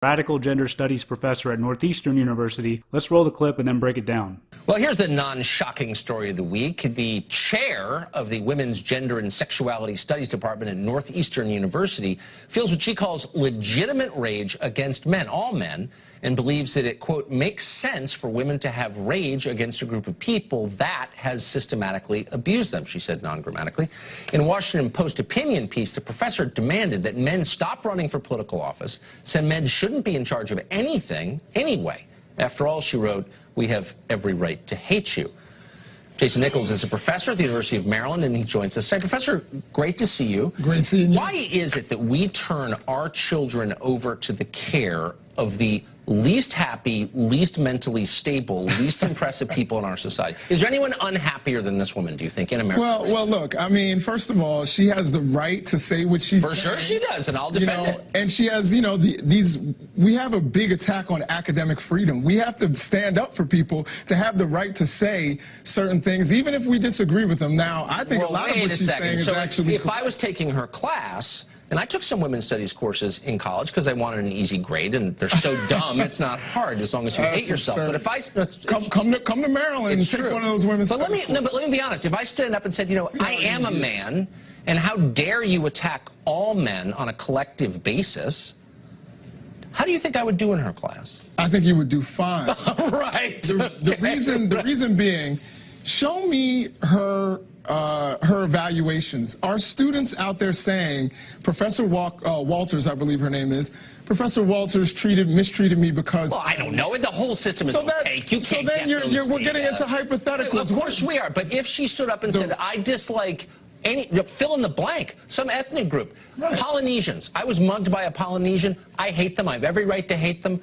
radical gender studies professor at Northeastern University. Let's roll the clip and then break it down. Well, here's the non-shocking story of the week. The chair of the Women's Gender and Sexuality Studies Department at Northeastern University feels what she calls legitimate rage against men, all men, and believes that it, quote, makes sense for women to have rage against a group of people that has systematically abused them, she said non-grammatically. In a Washington Post opinion piece, the professor demanded that men stop running for political office, said men shouldn't be in charge of anything anyway. After all, she wrote, we have every right to hate you. Jason Nichols is a professor at the University of Maryland, and he joins us today. Professor, great to see you. Great seeing you. Why is it that we turn our children over to the care of the least happy, least mentally stable, least impressive people in our society? Is there anyone unhappier than this woman, do you think, in America? Well, look, I mean, first of all, she has the right to say what she's saying. For sure she does, and I'll defend it. And she has, we have a big attack on academic freedom. We have to stand up for people to have the right to say certain things, even if we disagree with them. Now, I think a lot of what she's saying is actually... If I was taking her class, and I took some women's studies courses in college because I wanted an easy grade, and they're so dumb, it's not hard as long as you hate yourself. Absurd. But if I... Come to Maryland and take one of those women's studies courses. But let me be honest. If I stood up and said, I am a man, and how dare you attack all men on a collective basis, how do you think I would do in her class? I think you would do fine. Right. The reason being, show me her evaluations. Are students out there saying, Professor Walters, I believe her name is, Professor Walters mistreated me because... Well, I don't know. The whole system is opaque. You can't get those we're getting into hypotheticals. Of course we are. But if she stood up and said, I dislike fill in the blank, some ethnic group, right. Polynesians. I was mugged by a Polynesian. I hate them. I have every right to hate them.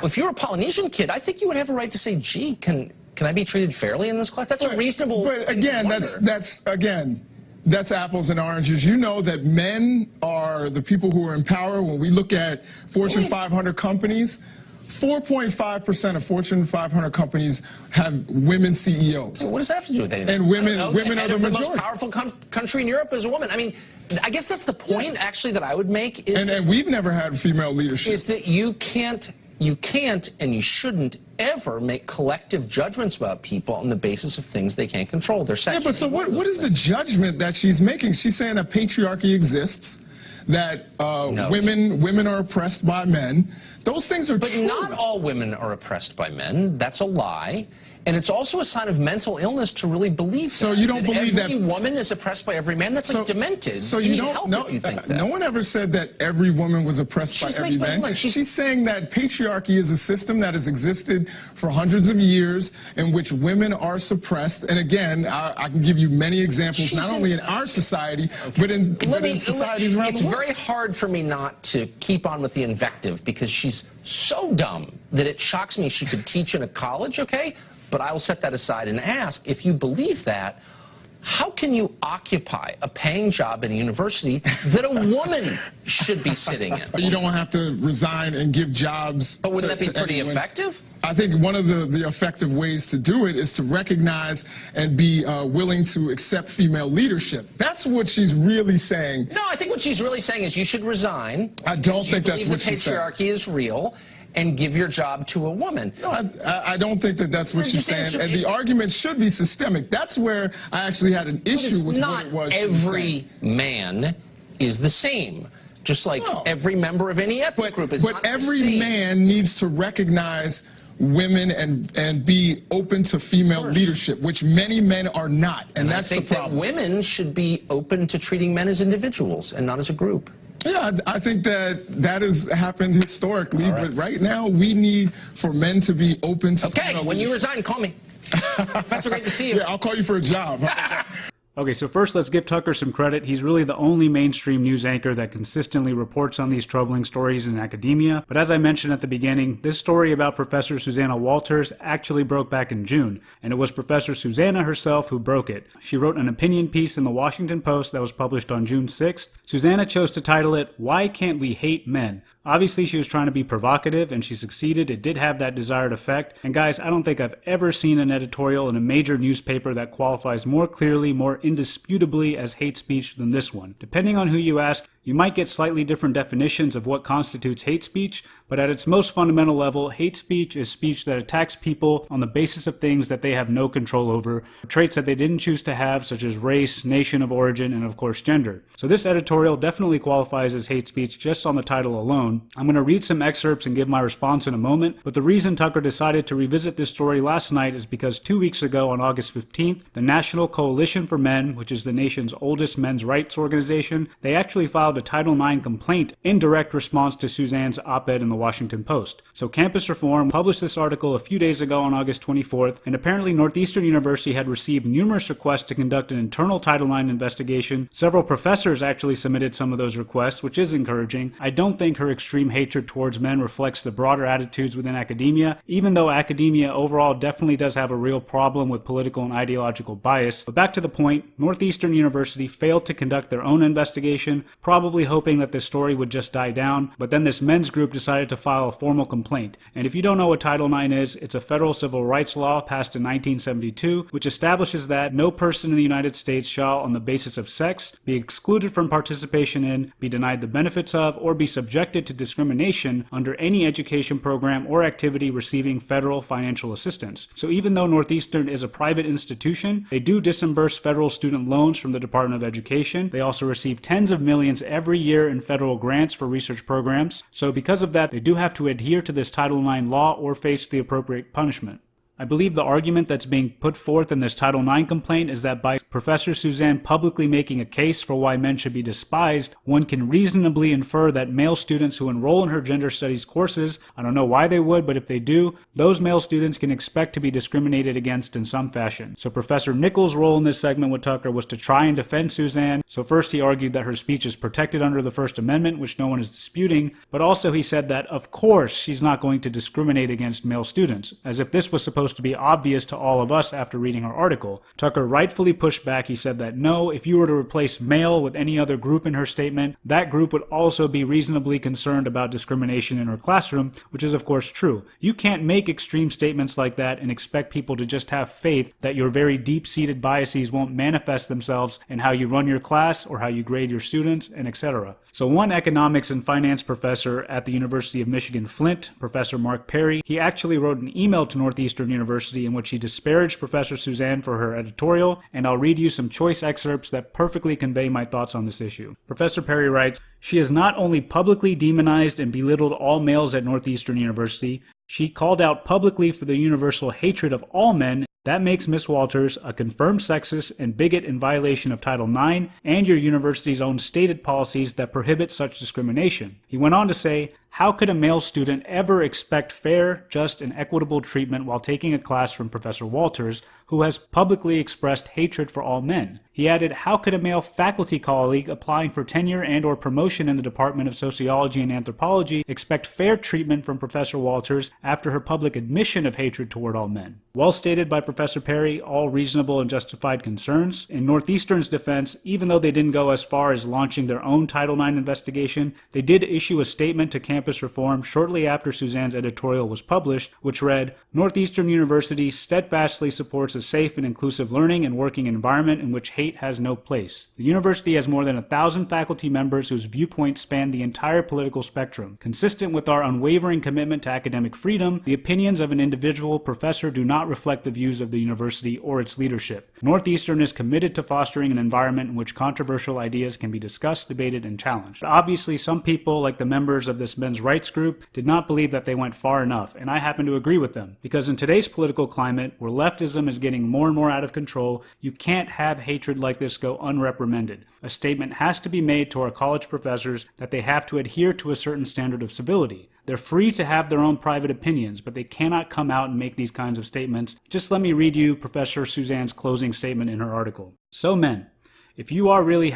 If you're a Polynesian kid, I think you would have a right to say, gee, can I be treated fairly in this class? That's a reasonable... But again, that's apples and oranges. You know that men are the people who are in power. When we look at Fortune 500 companies, 4.5% of Fortune 500 companies have women CEOs. What does that have to do with anything? And women are the majority. The most powerful country in Europe is a woman. I mean, I guess that's the point, actually, that I would make. Is and we've never had female leadership. Is that you can't and you shouldn't ever make collective judgments about people on the basis of things they can't control. Their sex. Yeah, but so what is the judgment that she's making? She's saying that patriarchy exists, that women are oppressed by men. Those things are true. But not all women are oppressed by men. That's a lie. And it's also a sign of mental illness to really believe so that. You don't believe that every woman is oppressed by every man? That's like demented. So you need help if you think that. No one ever said that every woman was oppressed by every man. She's saying that patriarchy is a system that has existed for hundreds of years in which women are suppressed. And again, I can give you many examples, not only in our society, but in societies around the world. It's very hard for me not to keep on with the invective because she's so dumb that it shocks me she could teach in a college, okay? But I will set that aside and ask, if you believe that, how can you occupy a paying job in a university that a woman should be sitting in? You don't have to resign and give jobs. But wouldn't that be pretty effective? I think one of the effective ways to do it is to recognize and be willing to accept female leadership. That's what she's really saying. No, I think what she's really saying is you should resign. I don't think that's what she's saying. Patriarchy is real. And give your job to a woman. No, I don't think that that's what she's saying. And the argument should be systemic. That's where I actually had an issue with what it was. Not every man is the same. Just like every member of any ethnic group is not the same. But every man needs to recognize women and be open to female leadership, which many men are not. And that's the problem. I think that women should be open to treating men as individuals and not as a group. Yeah, I think that has happened historically, but right now we need for men to be open to female when you leadership. resign, call me. Professor, great to see you. Yeah, I'll call you for a job. Okay, so first let's give Tucker some credit. He's really the only mainstream news anchor that consistently reports on these troubling stories in academia. But as I mentioned at the beginning, this story about Professor Susanna Walters actually broke back in June, and it was Professor Susanna herself who broke it. She wrote an opinion piece in the Washington Post that was published on June 6th. Susanna chose to title it, "Why Can't We Hate Men?" Obviously, she was trying to be provocative, and she succeeded. It did have that desired effect. And guys, I don't think I've ever seen an editorial in a major newspaper that qualifies more clearly, more indisputably as hate speech than this one. Depending on who you ask, You might get slightly different definitions of what constitutes hate speech, but at its most fundamental level, hate speech is speech that attacks people on the basis of things that they have no control over, traits that they didn't choose to have, such as race, nation of origin, and of course gender. So this editorial definitely qualifies as hate speech just on the title alone. I'm going to read some excerpts and give my response in a moment, but the reason Tucker decided to revisit this story last night is because 2 weeks ago on August 15th, the National Coalition for Men, which is the nation's oldest men's rights organization, they actually filed a Title IX complaint in direct response to Suzanne's op-ed in the Washington Post. So Campus Reform published this article a few days ago on August 24th, and apparently Northeastern University had received numerous requests to conduct an internal Title IX investigation. Several professors actually submitted some of those requests, which is encouraging. I don't think her extreme hatred towards men reflects the broader attitudes within academia, even though academia overall definitely does have a real problem with political and ideological bias. But back to the point, Northeastern University failed to conduct their own investigation, probably hoping that this story would just die down, but then this men's group decided to file a formal complaint. And if you don't know what Title IX is, it's a federal civil rights law passed in 1972, which establishes that no person in the United States shall, on the basis of sex, be excluded from participation in, be denied the benefits of, or be subjected to discrimination under any education program or activity receiving federal financial assistance. So even though Northeastern is a private institution, they do disburse federal student loans from the Department of Education. They also receive tens of millions every year in federal grants for research programs. So because of that, they do have to adhere to this Title IX law or face the appropriate punishment. I believe the argument that's being put forth in this Title IX complaint is that by Professor Suzanne publicly making a case for why men should be despised, one can reasonably infer that male students who enroll in her gender studies courses, I don't know why they would, but if they do, those male students can expect to be discriminated against in some fashion. So Professor Nichols' role in this segment with Tucker was to try and defend Suzanne. So first he argued that her speech is protected under the First Amendment, which no one is disputing, but also he said that of course she's not going to discriminate against male students, as if this was supposed to be obvious to all of us after reading her article. Tucker rightfully pushed back. He said that no, if you were to replace male with any other group in her statement, that group would also be reasonably concerned about discrimination in her classroom, which is of course true. You can't make extreme statements like that and expect people to just have faith that your very deep-seated biases won't manifest themselves in how you run your class or how you grade your students, and etc. So one economics and finance professor at the University of Michigan Flint, Professor Mark Perry, he actually wrote an email to Northeastern University in which he disparaged Professor Suzanne for her editorial, and I'll read you some choice excerpts that perfectly convey my thoughts on this issue. Professor Perry writes, "She has not only publicly demonized and belittled all males at Northeastern University, she called out publicly for the universal hatred of all men. That makes Miss Walters a confirmed sexist and bigot in violation of Title IX and your university's own stated policies that prohibit such discrimination." He went on to say, "How could a male student ever expect fair, just, and equitable treatment while taking a class from Professor Walters, who has publicly expressed hatred for all men?" He added, "How could a male faculty colleague applying for tenure and or promotion in the Department of Sociology and Anthropology expect fair treatment from Professor Walters after her public admission of hatred toward all men?" Well stated by Professor Perry, all reasonable and justified concerns. In Northeastern's defense, even though they didn't go as far as launching their own Title IX investigation, they did issue a statement to Campus Reform shortly after Suzanne's editorial was published, which read, "Northeastern University steadfastly supports a safe and inclusive learning and working environment in which hate has no place. The university has more than 1,000 faculty members whose viewpoints span the entire political spectrum. Consistent with our unwavering commitment to academic freedom, the opinions of an individual professor do not reflect the views of the university or its leadership. Northeastern is committed to fostering an environment in which controversial ideas can be discussed, debated, and challenged." Obviously, some people, like the members of this men's rights group, did not believe that they went far enough, and I happen to agree with them. Because in today's political climate, where leftism is getting more and more out of control, you can't have hatred like this go unreprimanded. A statement has to be made to our college professors that they have to adhere to a certain standard of civility. They're free to have their own private opinions, but they cannot come out and make these kinds of statements. Just let me read you Professor Suzanne's closing statement in her article. "So men, if you are really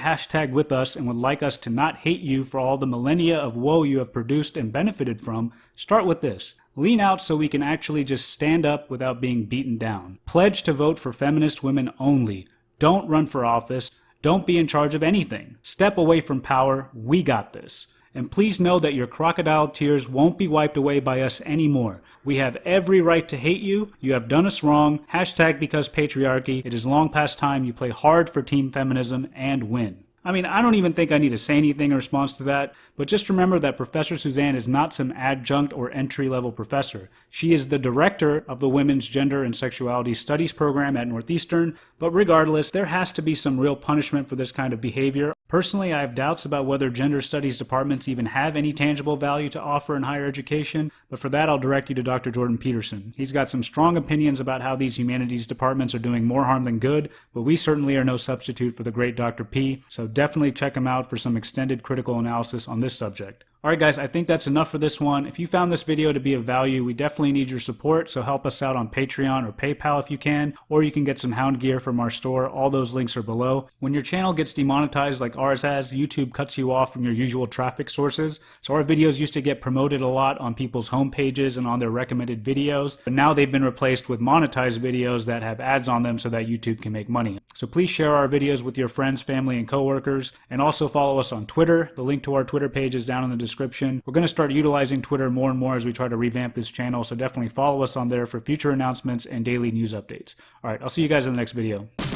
#with us and would like us to not hate you for all the millennia of woe you have produced and benefited from, start with this. Lean out so we can actually just stand up without being beaten down. Pledge to vote for feminist women only. Don't run for office. Don't be in charge of anything. Step away from power. We got this. And please know that your crocodile tears won't be wiped away by us anymore. We have every right to hate you. You have done us wrong. #because patriarchy. It is long past time you play hard for team feminism and win." I mean, I don't even think I need to say anything in response to that, but just remember that Professor Suzanne is not some adjunct or entry-level professor. She is the director of the Women's Gender and Sexuality Studies program at Northeastern, but regardless, there has to be some real punishment for this kind of behavior. Personally, I have doubts about whether gender studies departments even have any tangible value to offer in higher education, but for that I'll direct you to Dr. Jordan Peterson. He's got some strong opinions about how these humanities departments are doing more harm than good, but we certainly are no substitute for the great Dr. P, so definitely check him out for some extended critical analysis on this subject. Alright guys, I think that's enough for this one. If you found this video to be of value, we definitely need your support, so help us out on Patreon or PayPal if you can, or you can get some Hound gear from our store. All those links are below. When your channel gets demonetized like ours has, YouTube cuts you off from your usual traffic sources. So our videos used to get promoted a lot on people's home pages and on their recommended videos, but now they've been replaced with monetized videos that have ads on them so that YouTube can make money. So please share our videos with your friends, family, and coworkers, and also follow us on Twitter. The link to our Twitter page is down in the description. We're going to start utilizing Twitter more and more as we try to revamp this channel, so definitely follow us on there for future announcements and daily news updates. Alright, I'll see you guys in the next video.